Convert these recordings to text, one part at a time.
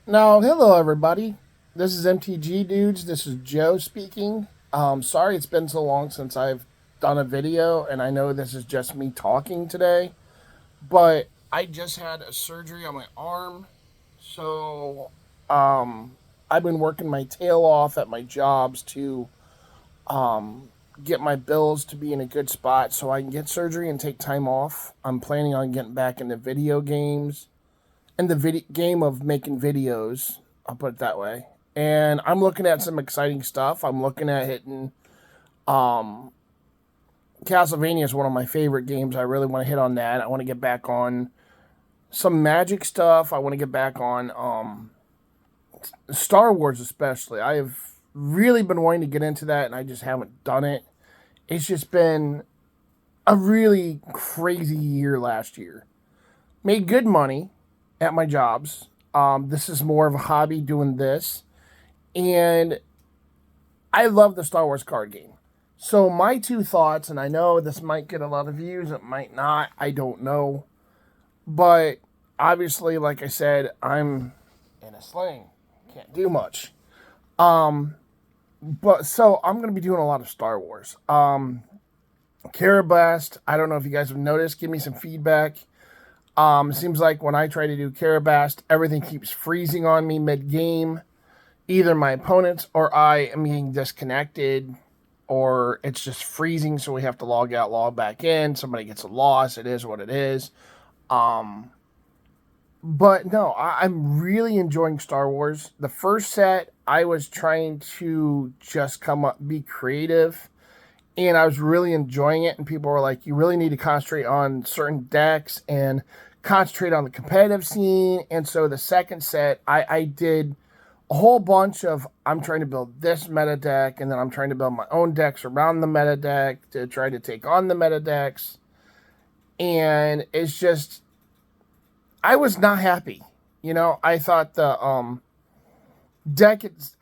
Now, hello everybody. This is MTG Dudes. This is Joe speaking. Sorry it's been so long since I've done a video, and I know this is just me talking today, but I just had a surgery on my arm, so um, I've been working my tail off at my jobs to um, get my bills to be in a good spot so I can get surgery and take time off. I'm planning on getting back into video games in the game of making videos. I'll put it that way. And I'm looking at some exciting stuff. I'm looking at hitting um, Castlevania is one of my favorite games. I really want to hit on that. I want to get back on some Magic stuff. I want to get back on Star Wars, especially. I have really been wanting to get into that, and I just haven't done it. It's just been a really crazy year last year. Made good money at my jobs. This is more of a hobby doing this. And I love the Star Wars card game. So my two thoughts, and I know this might get a lot of views, it might not, I don't know. But obviously, like I said, I'm in a sling. Can't do much. Um, but so I'm gonna be doing a lot of Star Wars. Carablast, I don't know if you guys have noticed, give me some feedback. It seems like when I try to do Carablast, everything keeps freezing on me mid-game. Either my opponents or I am being disconnected, or it's just freezing, so we have to log out, log back in. Somebody gets a loss. It is what it is. Um, but no, I'm really enjoying Star Wars. The first set, I was trying to just come up, be creative, and I was really enjoying it. And people were like, you really need to concentrate on certain decks and concentrate on the competitive scene. And so the second set, I did a whole bunch of I'm trying to build this meta deck, and then I'm trying to build my own decks around the meta deck to try to take on the meta decks. And it's just I was not happy. I thought the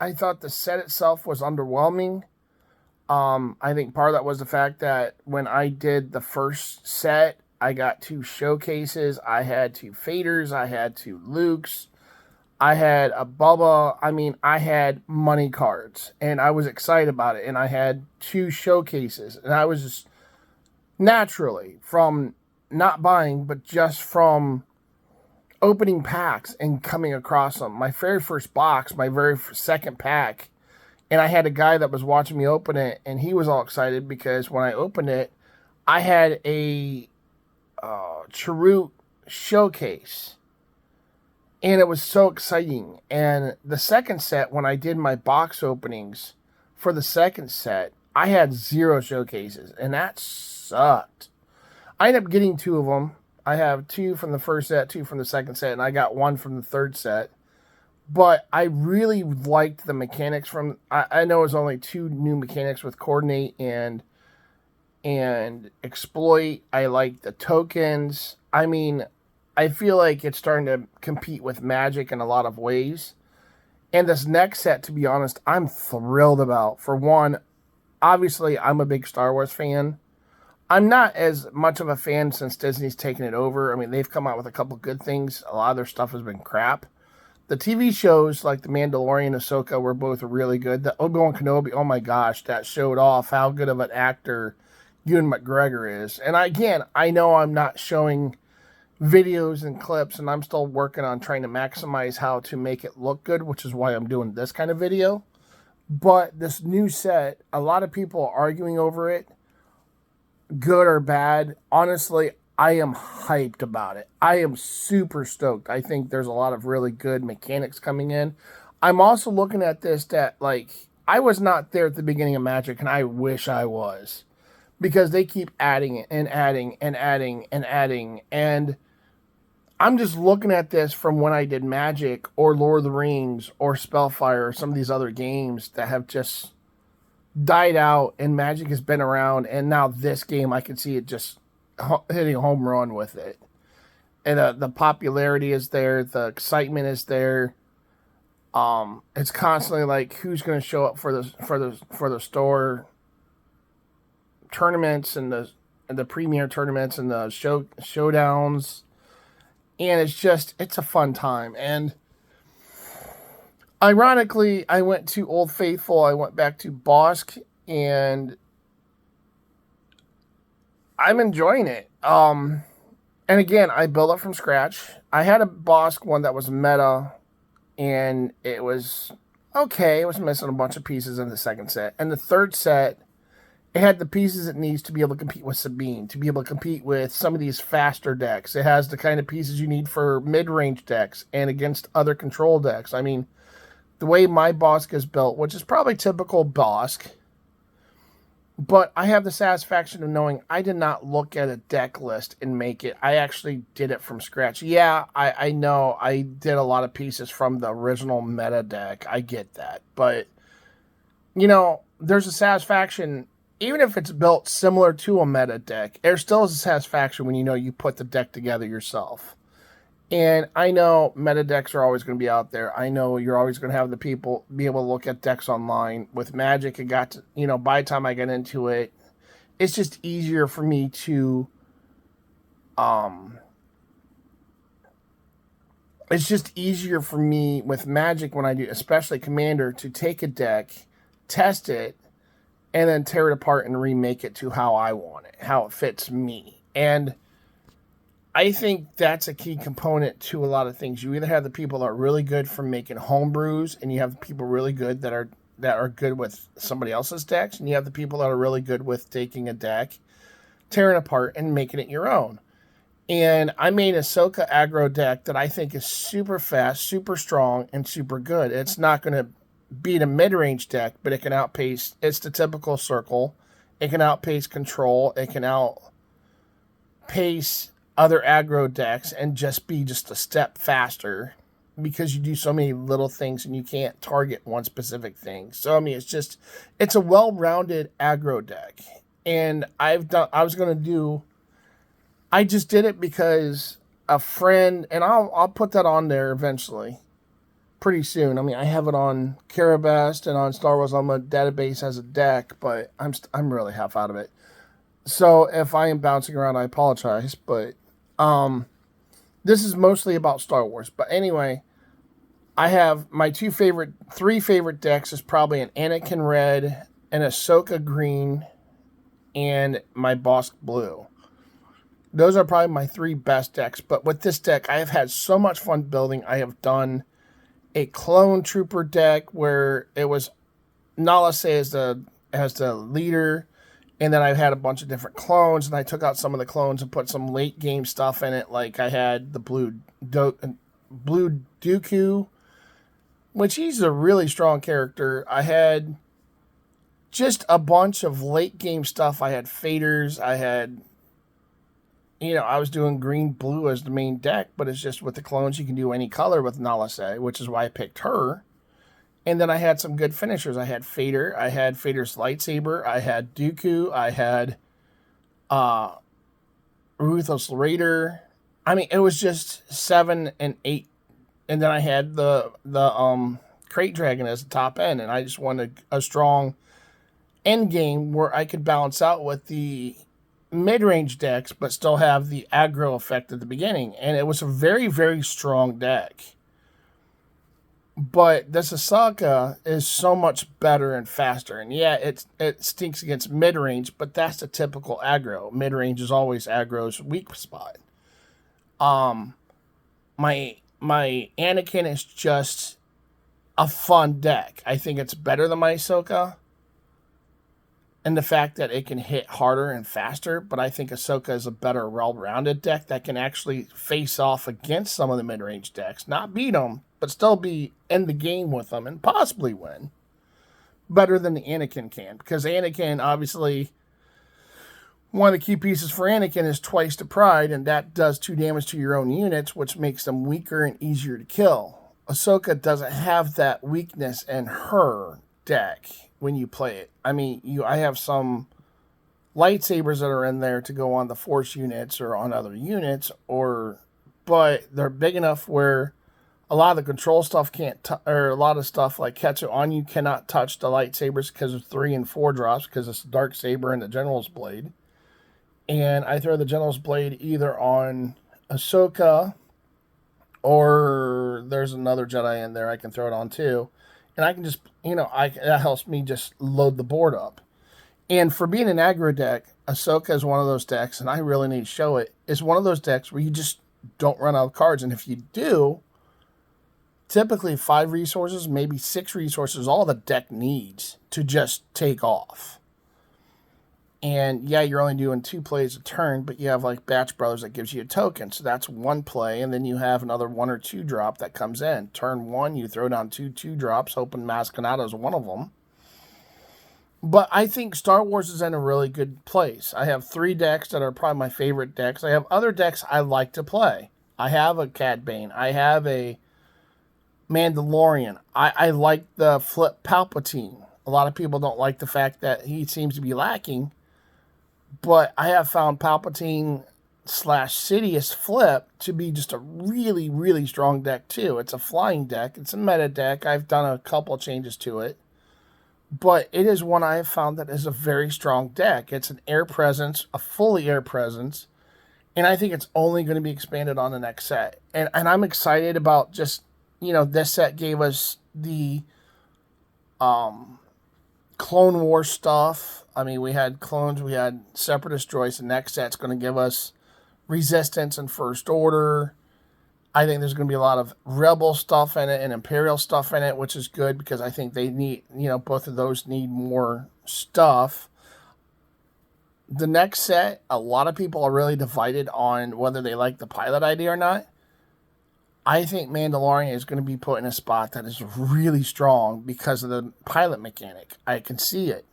I thought the set itself was underwhelming. I think part of that was the fact that when I did the first set, I got two showcases, I had two faders, I had two Lukes, I had a Bubba. I mean, I had money cards, and I was excited about it. And I had two showcases, and I was just naturally from not buying, but just from opening packs and coming across them. My very first box, my very second pack, and I had a guy that was watching me open it, and he was all excited because when I opened it, I had a Chirrut showcase, and it was so exciting. And the second set, when I did my box openings for the second set, I had zero showcases, and that sucked. I ended up getting two of them. I have two from the first set, two from the second set, and I got one from the third set. But I really liked the mechanics from. I know it was only two new mechanics with coordinate and exploit. I like the tokens. I mean, I feel like it's starting to compete with Magic in a lot of ways. And this next set, to be honest, I'm thrilled about. For one, obviously, I'm a big Star Wars fan. I'm not as much of a fan since Disney's taken it over. I mean, they've come out with a couple good things. A lot of their stuff has been crap. The TV shows like The Mandalorian and Ahsoka were both really good. The Obi-Wan Kenobi, oh my gosh, that showed off how good of an actor Ewan McGregor is. And again, I know I'm not showing videos and clips, and I'm still working on trying to maximize how to make it look good, which is why I'm doing this kind of video. But this new set, a lot of people are arguing over it, good or bad. Honestly, I am hyped about it. I am super stoked. I think there's a lot of really good mechanics coming in. I'm also looking at this that, like, I was not there at the beginning of Magic, and I wish I was. Because they keep adding it and adding and adding and adding. And I'm just looking at this from when I did Magic or Lord of the Rings or Spellfire or some of these other games that have just died out, and Magic has been around, and now this game I can see it just hitting a home run with it. And the popularity is there, the excitement is there. It's constantly like who's going to show up for the store tournaments and the premier tournaments and the showdowns, and it's a fun time. And Ironically, I went to Old Faithful. I went back to Bosk, and I'm enjoying it. And again, I built it from scratch. I had a Bosk one that was meta, and it was okay. It was missing a bunch of pieces in the second set. And the third set, it had the pieces it needs to be able to compete with Sabine, to be able to compete with some of these faster decks. It has the kind of pieces you need for mid-range decks and against other control decks. I mean, the way my Bosk is built, which is probably typical Bosk, but I have the satisfaction of knowing I did not look at a deck list and make it. I actually did it from scratch. Yeah, I know I did a lot of pieces from the original meta deck. I get that. But, there's a satisfaction, even if it's built similar to a meta deck, there still is a satisfaction when you put the deck together yourself. And I know meta decks are always going to be out there. I know you're always going to have the people be able to look at decks online. With Magic, it got to, by the time I get into it, it's just easier for me to, it's just easier for me with Magic when I do, especially Commander, to take a deck, test it, and then tear it apart and remake it to how I want it, how it fits me. And I think that's a key component to a lot of things. You either have the people that are really good for making home brews, and you have the people really good that are good with somebody else's decks, and you have the people that are really good with taking a deck, tearing it apart, and making it your own. And I made a Ahsoka aggro deck that I think is super fast, super strong, and super good. It's not going to beat a mid-range deck, but it can outpace. It's the typical circle. It can outpace control. It can outpace other aggro decks and just be just a step faster because you do so many little things and you can't target one specific thing. So, I mean, it's a well-rounded aggro deck. And I just did it because a friend, and I'll put that on there eventually, pretty soon. I mean, I have it on Carabast and on Star Wars Ultimate Database as a deck, but I'm really half out of it. So if I am bouncing around, I apologize, but this is mostly about Star Wars. But anyway, I have my three favorite decks is probably an Anakin Red, an Ahsoka Green, and my Bosk Blue. Those are probably my three best decks. But with this deck, I have had so much fun building. I have done a Clone Trooper deck where it was Nala Se as the leader. And then I've had a bunch of different clones, and I took out some of the clones and put some late game stuff in it. Like I had the Blue Dooku, which he's a really strong character. I had just a bunch of late game stuff. I had faders. I had, I was doing green-blue as the main deck, but it's just with the clones you can do any color with Nala Se, which is why I picked her. And then I had some good finishers. I had Fader. I had Fader's lightsaber. I had Dooku. I had Ruthless Raider. I mean, it was just 7 and 8. And then I had the Crate Dragon as the top end. And I just wanted a strong end game where I could balance out with the mid-range decks, but still have the aggro effect at the beginning. And it was a very, very strong deck. But this Ahsoka is so much better and faster. And yeah, it stinks against mid-range, but that's the typical aggro. Mid-range is always aggro's weak spot. My Anakin is just a fun deck. I think it's better than my Ahsoka. And the fact that it can hit harder and faster, but I think Ahsoka is a better well-rounded deck that can actually face off against some of the mid-range decks. Not beat them, but still be in the game with them and possibly win. Better than the Anakin can. Because Anakin, obviously, one of the key pieces for Anakin is twice the pride, and that does 2 damage to your own units, which makes them weaker and easier to kill. Ahsoka doesn't have that weakness in her deck when you play it. I mean, I have some lightsabers that are in there to go on the Force units or on other units, but they're big enough where a lot of the control stuff or a lot of stuff like Ketsu on you cannot touch the lightsabers because of 3 and 4 drops, because it's the Dark Saber and the General's Blade. And I throw the General's Blade either on Ahsoka Or there's another Jedi in there I can throw it on too. And I can just, that helps me just load the board up. And for being an aggro deck, Ahsoka is one of those decks, and I really need to show it, is one of those decks where you just don't run out of cards. And if you do, typically 5 resources, maybe 6 resources, all the deck needs to just take off. And yeah, you're only doing 2 plays a turn, but you have like Batch Brothers that gives you a token. So that's 1 play, and then you have another 1 or 2 drop that comes in. Turn 1, you throw down 2 drops, hoping Maskanata is one of them. But I think Star Wars is in a really good place. I have 3 decks that are probably my favorite decks. I have other decks I like to play. I have a Cad Bane. I have a Mandalorian. I like the flip Palpatine. A lot of people don't like the fact that he seems to be lacking. But I have found Palpatine / Sidious flip to be just a really, really strong deck too. It's a flying deck. It's a meta deck. I've done a couple changes to it. But it is one I have found that is a very strong deck. It's an air presence, a fully air presence. And I think it's only going to be expanded on the next set. And I'm excited about just, this set gave us the Clone War stuff. I mean, we had clones, we had Separatist droids. The next set's going to give us Resistance and First Order. I think there's going to be a lot of Rebel stuff in it and Imperial stuff in it, which is good because I think they need, both of those need more stuff. The next set, a lot of people are really divided on whether they like the pilot idea or not. I think Mandalorian is going to be put in a spot that is really strong because of the pilot mechanic. I can see it.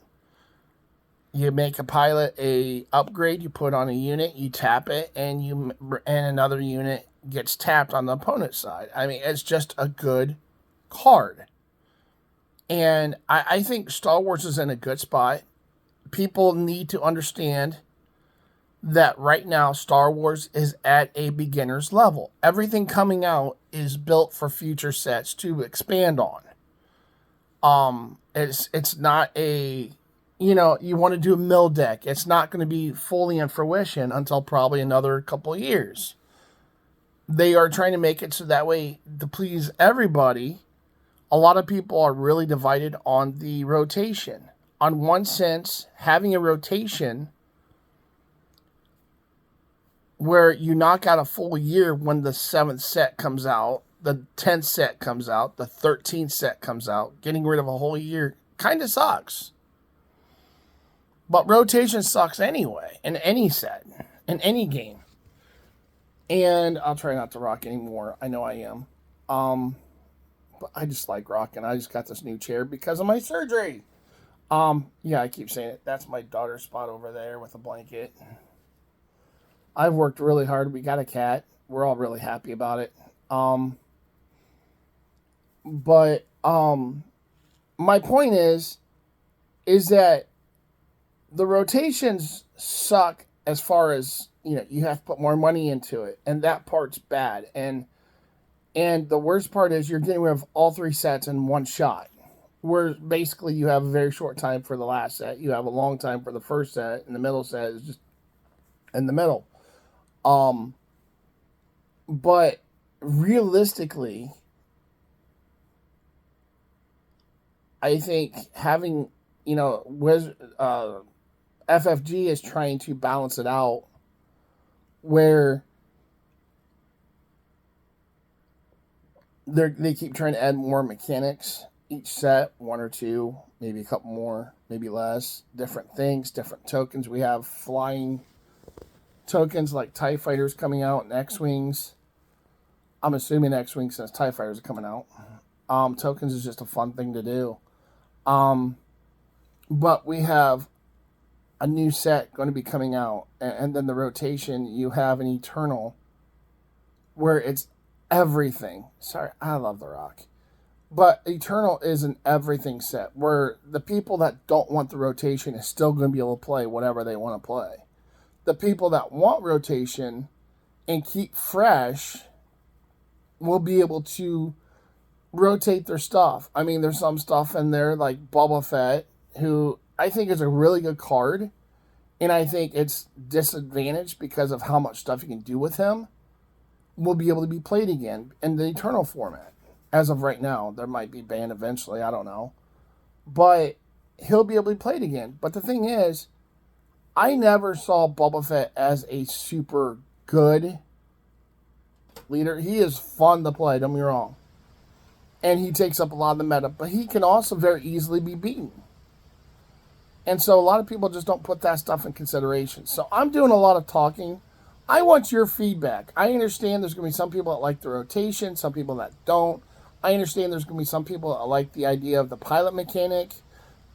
You make a pilot a upgrade, you put on a unit, you tap it, and another unit gets tapped on the opponent's side. I mean, it's just a good card. And I think Star Wars is in a good spot. People need to understand that right now Star Wars is at a beginner's level. Everything coming out is built for future sets to expand on. It's not a, you want to do a mill deck. It's not going to be fully in fruition until probably another couple of years. They are trying to make it so that way to please everybody. A lot of people are really divided on the rotation. On one sense, having a rotation where you knock out a full year when the 7th set comes out, the 10th set comes out, the 13th set comes out, getting rid of a whole year kind of sucks. But rotation sucks anyway, in any set, in any game. And I'll try not to rock anymore. I know I am. But I just like rocking. I just got this new chair because of my surgery. Yeah, I keep saying it. That's my daughter's spot over there with a blanket. I've worked really hard. We got a cat. We're all really happy about it. But my point is that the rotations suck as far as, you have to put more money into it. And that part's bad. And the worst part is you're getting rid of all 3 sets in one shot. Where basically you have a very short time for the last set. You have a long time for the first set. And the middle set is just in the middle. But realistically, I think having, FFG is trying to balance it out where they keep trying to add more mechanics each set, 1 or 2, maybe a couple more, maybe less, different things, different tokens. We have flying tokens like TIE Fighters coming out and X-Wings. I'm assuming X-Wings since TIE Fighters are coming out. Tokens is just a fun thing to do. But we have a new set going to be coming out. And then the rotation, you have an Eternal where it's everything. Sorry, I love The Rock. But Eternal is an everything set where the people that don't want the rotation is still going to be able to play whatever they want to play. The people that want rotation and keep fresh will be able to rotate their stuff. I mean, there's some stuff in there like Boba Fett, who I think is a really good card. And I think it's disadvantaged because of how much stuff you can do with him. will be able to be played again in the Eternal format. As of right now, there might be banned eventually, I don't know. But he'll be able to be played again. But the thing is, I never saw Boba Fett as a super good leader. He is fun to play, don't get me wrong. And he takes up a lot of the meta, but he can also very easily be beaten. And so a lot of people just don't put that stuff in consideration. So I'm doing a lot of talking. I want your feedback. I understand there's going to be some people that like the rotation, some people that don't. I understand there's going to be some people that like the idea of the pilot mechanic.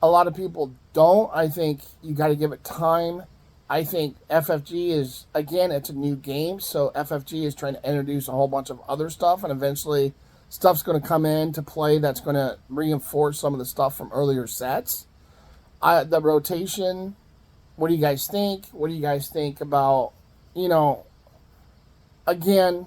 A lot of people don't. I think you got to give it time. I think FFG is, again, it's a new game, so FFG is trying to introduce a whole bunch of other stuff, and eventually stuff's going to come in to play that's going to reinforce some of the stuff from earlier sets. The rotation, what do you guys think? What do you guys think about, again,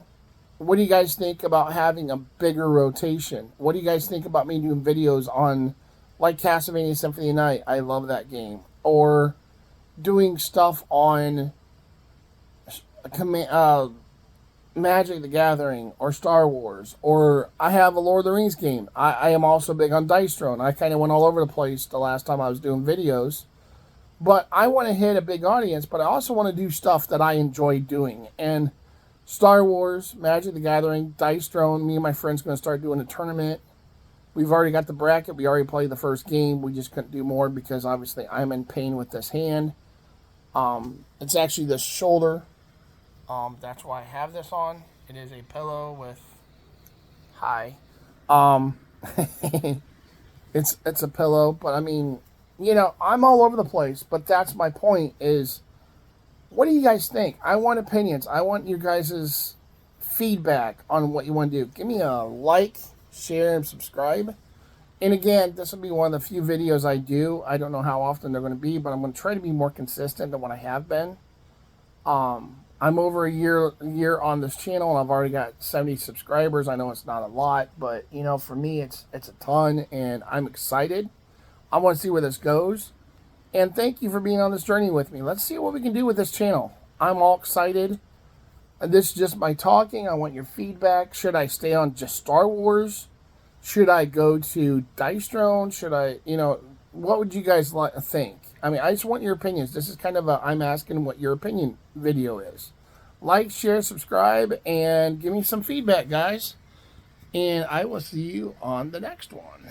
what do you guys think about having a bigger rotation? What do you guys think about me doing videos on, like, Castlevania Symphony of the Night? I love that game. Or doing stuff on Magic the Gathering or Star Wars. Or I have a Lord of the Rings game. I am also big on Dice Throne. I kind of went all over the place the last time I was doing videos. But I want to hit a big audience, but I also want to do stuff that I enjoy doing. And Star Wars, Magic the Gathering, Dice Throne, me and my friends going to start doing a tournament. We've already got the bracket. We already played the first game. We just couldn't do more because obviously I'm in pain with this hand. It's actually the shoulder. That's why I have this on. It is a pillow with it's a pillow, but I mean, I'm all over the place, but that's my point is, what do you guys think? I want opinions. I want you guys' feedback on what you want to do. Give me a like, share, and subscribe. And again, this will be one of the few videos I do. I don't know how often they're going to be, but I'm going to try to be more consistent than what I have been. I'm over a year on this channel, and I've already got 70 subscribers. I know it's not a lot, but for me, it's a ton, and I'm excited. I want to see where this goes. And thank you for being on this journey with me. Let's see what we can do with this channel. I'm all excited. This is just my talking. I want your feedback. Should I stay on just Star Wars? Should I go to Dice Throne? Should I, what would you guys think? I mean, I just want your opinions. This is kind of a I'm asking what your opinion video is. Like, share, subscribe, and give me some feedback, guys. And I will see you on the next one.